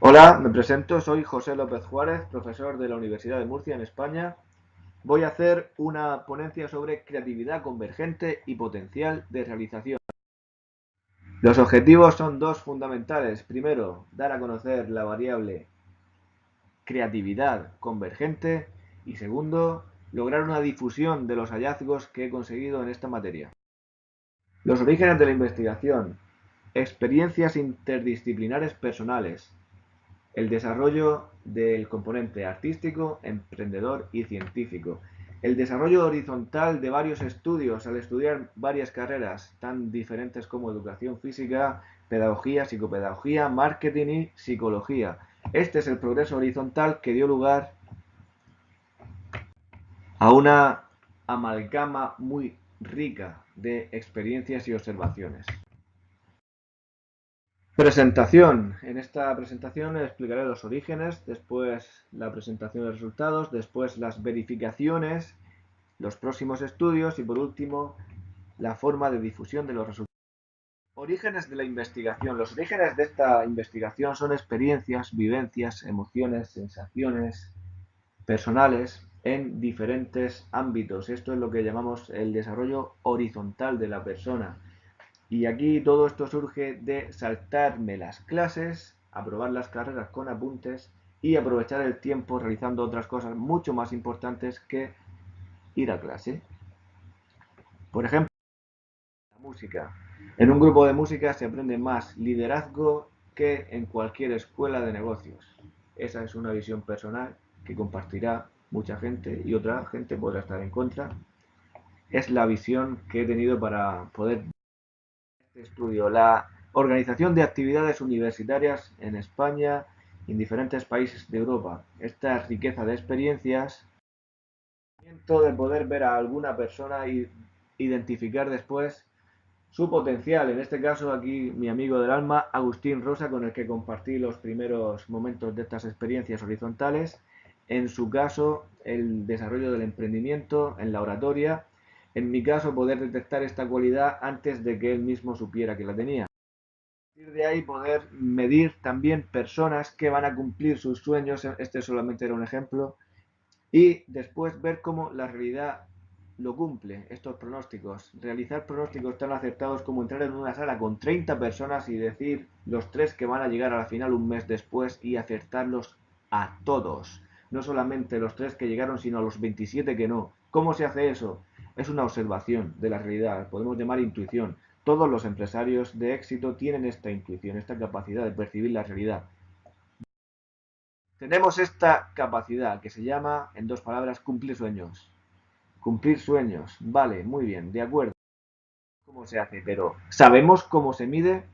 Hola, me presento, soy José López Juárez, profesor de la Universidad de Murcia en España. Voy a hacer una ponencia sobre creatividad convergente y potencial de realización. Los objetivos son dos fundamentales. Primero, dar a conocer la variable creatividad convergente y segundo, lograr una difusión de los hallazgos que he conseguido en esta materia. Los orígenes de la investigación, experiencias interdisciplinares personales, el desarrollo del componente artístico, emprendedor y científico. El desarrollo horizontal de varios estudios al estudiar varias carreras tan diferentes como educación física, pedagogía, psicopedagogía, marketing y psicología. Este es el progreso horizontal que dio lugar a una amalgama muy rica de experiencias y observaciones. Presentación. En esta presentación explicaré los orígenes, después la presentación de resultados, después las verificaciones, los próximos estudios y por último la forma de difusión de los resultados. Orígenes de la investigación. Los orígenes de esta investigación son experiencias, vivencias, emociones, sensaciones personales en diferentes ámbitos. Esto es lo que llamamos el desarrollo horizontal de la persona. Y aquí todo esto surge de saltarme las clases, aprobar las carreras con apuntes y aprovechar el tiempo realizando otras cosas mucho más importantes que ir a clase. Por ejemplo, la música. En un grupo de música se aprende más liderazgo que en cualquier escuela de negocios. Esa es una visión personal que compartirá mucha gente y otra gente podrá estar en contra. Es la visión que he tenido para poder este estudio, la organización de actividades universitarias en España y en diferentes países de Europa. Esta riqueza de experiencias, de poder ver a alguna persona y identificar después su potencial. En este caso aquí mi amigo del alma, Agustín Rosa, con el que compartí los primeros momentos de estas experiencias horizontales. En su caso, el desarrollo del emprendimiento en la oratoria. En mi caso, poder detectar esta cualidad antes de que él mismo supiera que la tenía. A partir de ahí poder medir también personas que van a cumplir sus sueños, este solamente era un ejemplo, y después ver cómo la realidad lo cumple, estos pronósticos. Realizar pronósticos tan acertados como entrar en una sala con 30 personas y decir los tres que van a llegar a la final un mes después y acertarlos a todos. No solamente los tres que llegaron, sino a los 27 que no. ¿Cómo se hace eso? Es una observación de la realidad, podemos llamar intuición. Todos los empresarios de éxito tienen esta intuición, esta capacidad de percibir la realidad. Tenemos esta capacidad que se llama, en dos palabras, cumplir sueños. Cumplir sueños. Vale, muy bien, de acuerdo. ¿Cómo se hace? Pero ¿sabemos cómo se mide?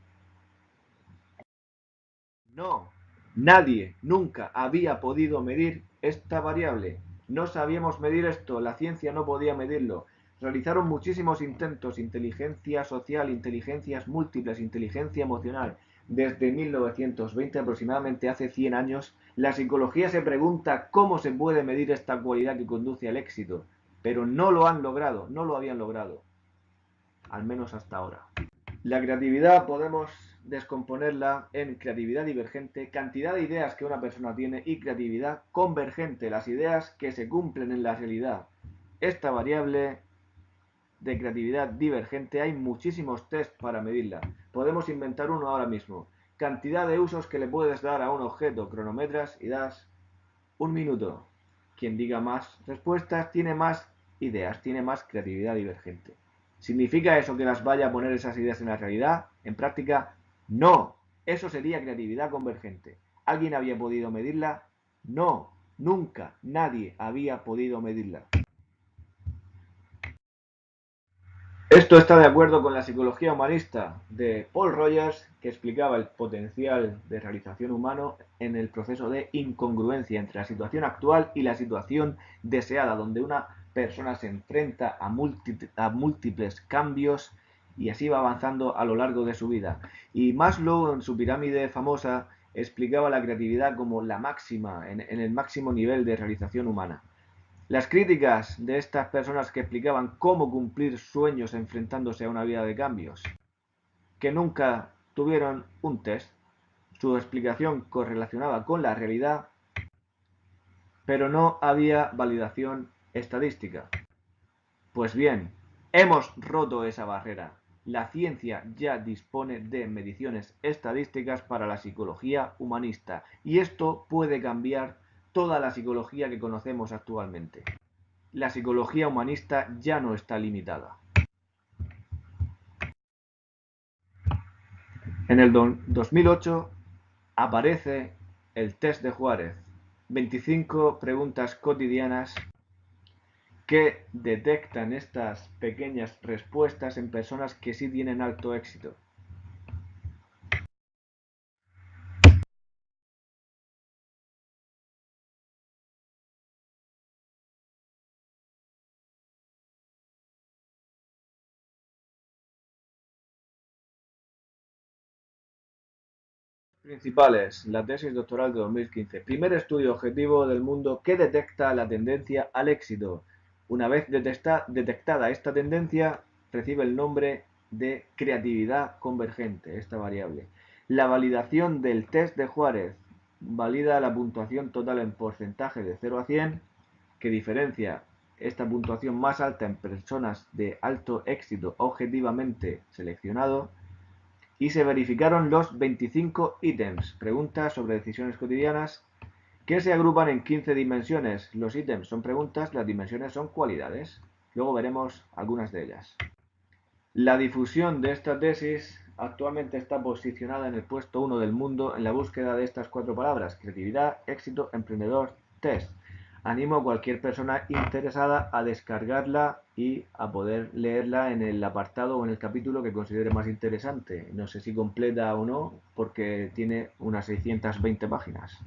No. Nadie nunca había podido medir esta variable. No sabíamos medir esto, la ciencia no podía medirlo. Realizaron muchísimos intentos, inteligencia social, inteligencias múltiples, inteligencia emocional. Desde 1920, aproximadamente hace 100 años, la psicología se pregunta cómo se puede medir esta cualidad que conduce al éxito. Pero no lo han logrado, no lo habían logrado. Al menos hasta ahora. La creatividad podemos descomponerla en creatividad divergente, cantidad de ideas que una persona tiene, y creatividad convergente, las ideas que se cumplen en la realidad. Esta variable de creatividad divergente hay muchísimos test para medirla. Podemos inventar uno ahora mismo. Cantidad de usos que le puedes dar a un objeto, cronometras y das un minuto. Quien diga más respuestas tiene más ideas, tiene más creatividad divergente. ¿Significa eso que las vaya a poner esas ideas en la realidad? En práctica, no. Eso sería creatividad convergente. ¿Alguien había podido medirla? No, nunca, nadie había podido medirla. Esto está de acuerdo con la psicología humanista de Paul Rogers, que explicaba el potencial de realización humano en el proceso de incongruencia entre la situación actual y la situación deseada, donde una persona se enfrenta a múltiples cambios y así va avanzando a lo largo de su vida. Y Maslow, en su pirámide famosa, explicaba la creatividad como la máxima, en el máximo nivel de realización humana. Las críticas de estas personas que explicaban cómo cumplir sueños enfrentándose a una vida de cambios, que nunca tuvieron un test, Su explicación correlacionaba con la realidad, pero no había validación estadística. Pues bien, hemos roto esa barrera. La ciencia ya dispone de mediciones estadísticas para la psicología humanista y esto puede cambiar toda la psicología que conocemos actualmente. La psicología humanista ya no está limitada. En el 2008 aparece el test de Juárez, 25 preguntas cotidianas que detectan estas pequeñas respuestas en personas que sí tienen alto éxito. Principales, la tesis doctoral de 2015. Primer estudio objetivo del mundo que detecta la tendencia al éxito. Una vez detectada esta tendencia, recibe el nombre de creatividad convergente, esta variable. La validación del test de Juárez valida la puntuación total en porcentaje de 0 a 100, que diferencia esta puntuación más alta en personas de alto éxito objetivamente seleccionado, y se verificaron los 25 ítems, preguntas sobre decisiones cotidianas, que se agrupan en 15 dimensiones. Los ítems son preguntas, las dimensiones son cualidades. Luego veremos algunas de ellas. La difusión de esta tesis actualmente está posicionada en el puesto 1 del mundo en la búsqueda de estas 4 palabras: creatividad, éxito, emprendedor, test. Animo a cualquier persona interesada a descargarla y a poder leerla en el apartado o en el capítulo que considere más interesante. No sé si completa o no, porque tiene unas 620 páginas.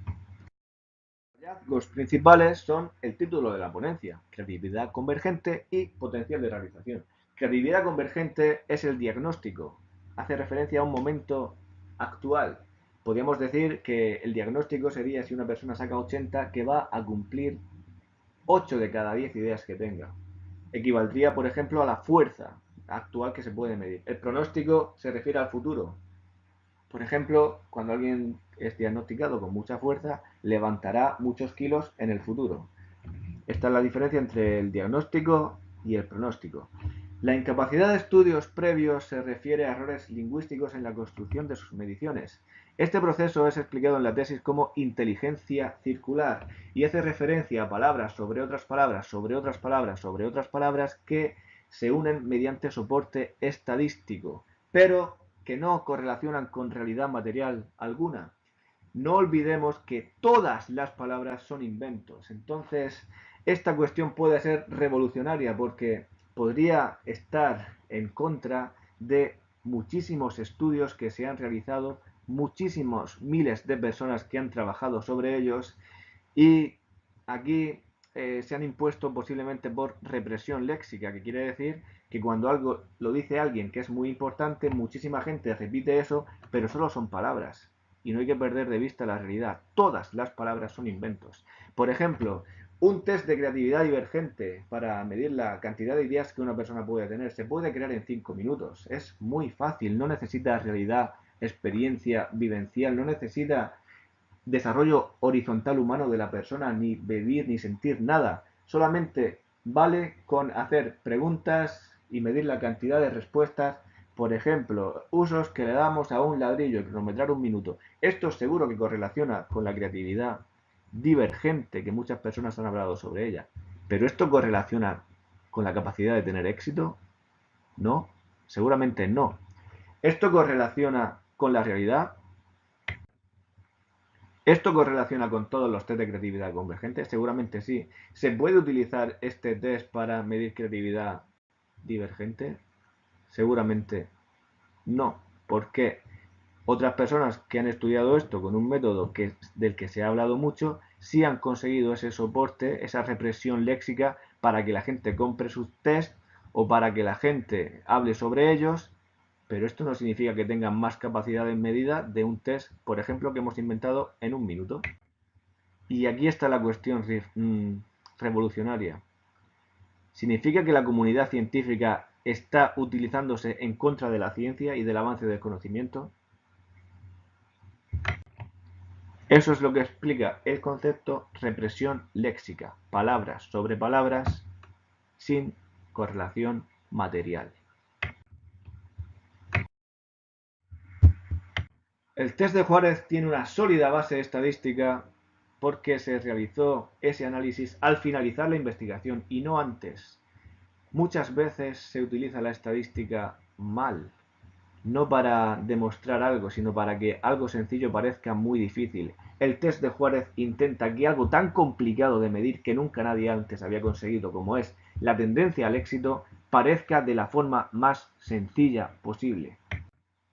Los hallazgos principales son el título de la ponencia: creatividad convergente y potencial de realización. Creatividad convergente es el diagnóstico, hace referencia a un momento actual. Podríamos decir que el diagnóstico sería, si una persona saca 80, que va a cumplir 8 de cada 10 ideas que tenga. Equivaldría, por ejemplo, a la fuerza actual que se puede medir. El pronóstico se refiere al futuro. Por ejemplo, cuando alguien es diagnosticado con mucha fuerza, levantará muchos kilos en el futuro. Esta es la diferencia entre el diagnóstico y el pronóstico. La incapacidad de estudios previos se refiere a errores lingüísticos en la construcción de sus mediciones. Este proceso es explicado en la tesis como inteligencia circular y hace referencia a palabras sobre otras palabras, sobre otras palabras, sobre otras palabras que se unen mediante soporte estadístico, pero que no correlacionan con realidad material alguna. No olvidemos que todas las palabras son inventos. Entonces, esta cuestión puede ser revolucionaria porque podría estar en contra de muchísimos estudios que se han realizado, muchísimos miles de personas que han trabajado sobre ellos, y aquí se han impuesto posiblemente por represión léxica, que quiere decir que cuando algo lo dice alguien que es muy importante, muchísima gente repite eso, pero solo son palabras. Y no hay que perder de vista la realidad. Todas las palabras son inventos. Por ejemplo, un test de creatividad divergente para medir la cantidad de ideas que una persona puede tener se puede crear en 5 minutos. Es muy fácil, no necesita realidad, experiencia vivencial, no necesita desarrollo horizontal humano de la persona, ni vivir ni sentir nada. Solamente vale con hacer preguntas y medir la cantidad de respuestas. Por ejemplo, usos que le damos a un ladrillo y cronometrar un minuto. Esto seguro que correlaciona con la creatividad divergente, que muchas personas han hablado sobre ella. Pero esto correlaciona con la capacidad de tener éxito. ¿No? Seguramente no. ¿Esto correlaciona con la realidad? ¿Esto correlaciona con todos los test de creatividad convergente? Seguramente sí. ¿Se puede utilizar este test para medir creatividad divergente? Seguramente no. ¿Por qué? Otras personas que han estudiado esto con un método del que se ha hablado mucho, sí han conseguido ese soporte, esa represión léxica para que la gente compre sus test o para que la gente hable sobre ellos, pero esto no significa que tengan más capacidad en medida de un test, por ejemplo, que hemos inventado en un minuto. Y aquí está la cuestión revolucionaria. ¿Significa que la comunidad científica está utilizándose en contra de la ciencia y del avance del conocimiento? Eso es lo que explica el concepto represión léxica, palabras sobre palabras sin correlación material. El test de Juárez tiene una sólida base estadística porque se realizó ese análisis al finalizar la investigación y no antes. Muchas veces se utiliza la estadística mal, no para demostrar algo, sino para que algo sencillo parezca muy difícil. El test de Juárez intenta que algo tan complicado de medir que nunca nadie antes había conseguido, como es la tendencia al éxito, parezca de la forma más sencilla posible.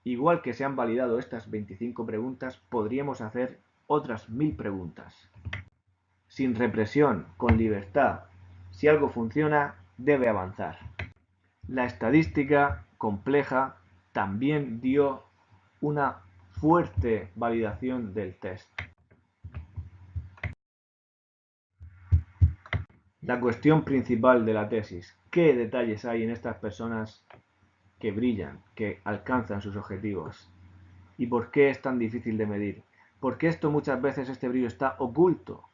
Igual que se han validado estas 25 preguntas, podríamos hacer otras 1000 preguntas. Sin represión, con libertad. Si algo funciona, debe avanzar. La estadística compleja también dio una fuerte validación del test. La cuestión principal de la tesis: ¿qué detalles hay en estas personas que brillan, que alcanzan sus objetivos? ¿Y por qué es tan difícil de medir? Porque muchas veces este brillo está oculto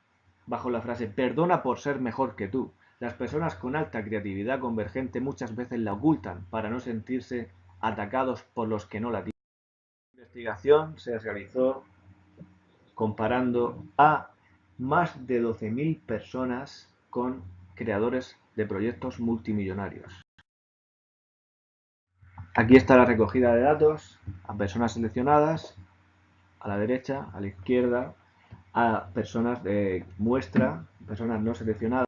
bajo la frase perdona por ser mejor que tú. Las personas con alta creatividad convergente muchas veces la ocultan para no sentirse atacados por los que no la tienen. La investigación se realizó comparando a más de 12.000 personas con creadores de proyectos multimillonarios. Aquí está la recogida de datos a personas seleccionadas, a la derecha, a la izquierda, a personas de muestra, personas no seleccionadas.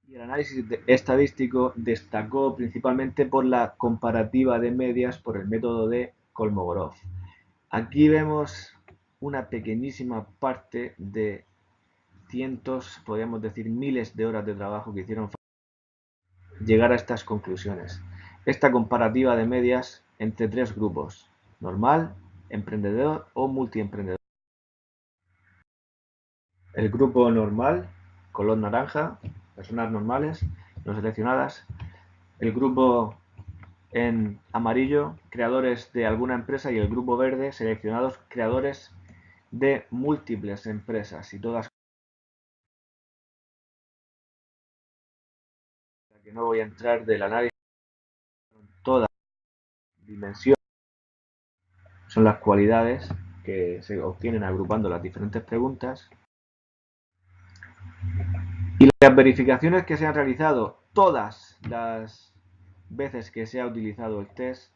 Y el análisis estadístico destacó principalmente por la comparativa de medias por el método de Kolmogorov. Aquí vemos una pequeñísima parte de cientos, podríamos decir miles de horas de trabajo que hicieron para llegar a estas conclusiones. Esta comparativa de medias entre tres grupos: normal, emprendedor o multiemprendedor. El grupo normal, color naranja, personas normales, no seleccionadas. El grupo en amarillo, creadores de alguna empresa, y el grupo verde, seleccionados creadores de múltiples empresas, y todas, que no voy a entrar del análisis, todas dimensiones son las cualidades que se obtienen agrupando las diferentes preguntas. Y las verificaciones que se han realizado todas las veces que se ha utilizado el test,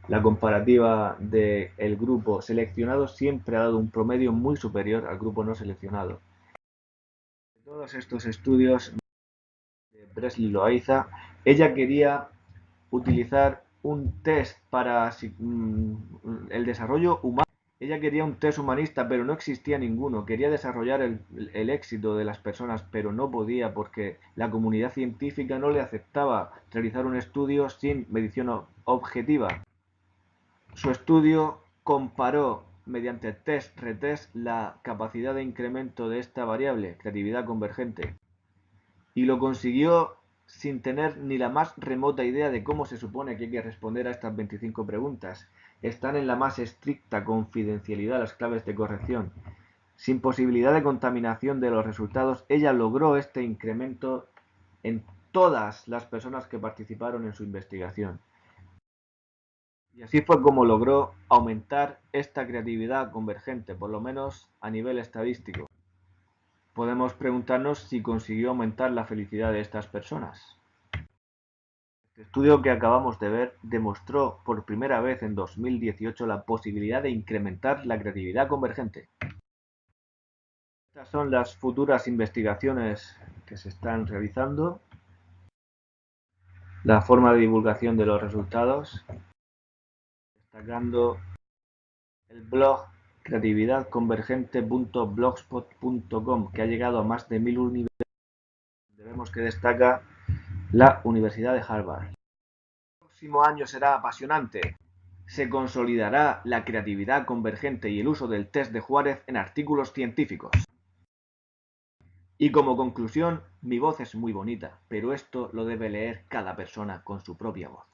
la comparativa del grupo seleccionado siempre ha dado un promedio muy superior al grupo no seleccionado. De todos estos estudios de Bresly Loaiza, ella quería utilizar un test para el desarrollo humano. Ella quería un test humanista, pero no existía ninguno. Quería desarrollar el éxito de las personas, pero no podía porque la comunidad científica no le aceptaba realizar un estudio sin medición objetiva. Su estudio comparó mediante test-retest la capacidad de incremento de esta variable, creatividad convergente, y lo consiguió sin tener ni la más remota idea de cómo se supone que hay que responder a estas 25 preguntas. Están en la más estricta confidencialidad las claves de corrección. Sin posibilidad de contaminación de los resultados, ella logró este incremento en todas las personas que participaron en su investigación. Y así fue como logró aumentar esta creatividad convergente, por lo menos a nivel estadístico. Podemos preguntarnos si consiguió aumentar la felicidad de estas personas. Este estudio que acabamos de ver demostró por primera vez en 2018 la posibilidad de incrementar la creatividad convergente. Estas son las futuras investigaciones que se están realizando. La forma de divulgación de los resultados, destacando el blog creatividadconvergente.blogspot.com, que ha llegado a más de 1000 universidades. Vemos que destaca la Universidad de Harvard. El próximo año será apasionante. Se consolidará la creatividad convergente y el uso del test de Juárez en artículos científicos. Y como conclusión, mi voz es muy bonita, pero esto lo debe leer cada persona con su propia voz.